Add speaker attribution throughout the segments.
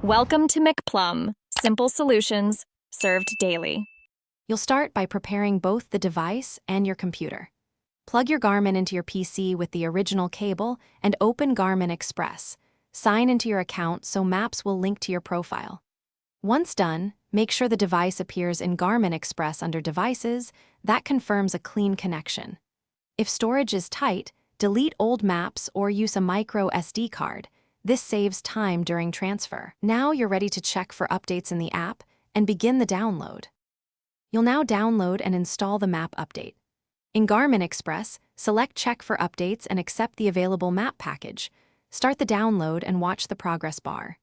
Speaker 1: Welcome to McPlum, simple solutions served daily.
Speaker 2: You'll start by preparing both the device and your computer. Plug your Garmin into your PC with the original cable and open Garmin Express. Sign into your account so maps will link to your profile. Once done, make sure the device appears in Garmin Express under Devices. That confirms a clean connection. If storage is tight, delete old maps or use a micro SD card. This saves time during transfer. Now you're ready to check for updates in the app and begin the download. You'll now download and install the map update. In Garmin Express, select Check for Updates and accept the available map package. Start the download and watch the progress bar.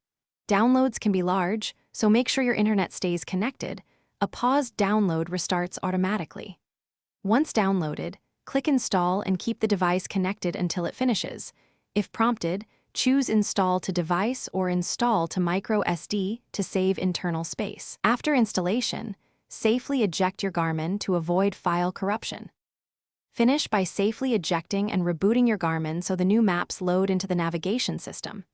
Speaker 2: Downloads can be large, so make sure your internet stays connected. A paused download restarts automatically. Once downloaded, click Install and keep the device connected until it finishes. If prompted, choose Install to Device or Install to Micro SD to save internal space. After installation, safely eject your Garmin to avoid file corruption. Finish by safely ejecting and rebooting your Garmin so the new maps load into the navigation system.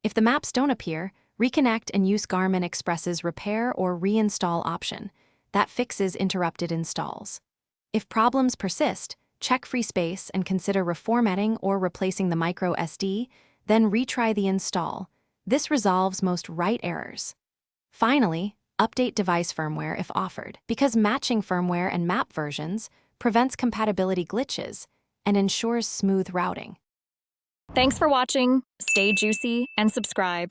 Speaker 2: If the maps don't appear, reconnect and use Garmin Express's Repair or Reinstall option. That fixes interrupted installs. If problems persist, check free space and consider reformatting or replacing the micro SD, then retry the install. This resolves most write errors. Finally, update device firmware if offered, because matching firmware and map versions prevents compatibility glitches and ensures smooth routing.
Speaker 1: Thanks for watching. Stay juicy and subscribe.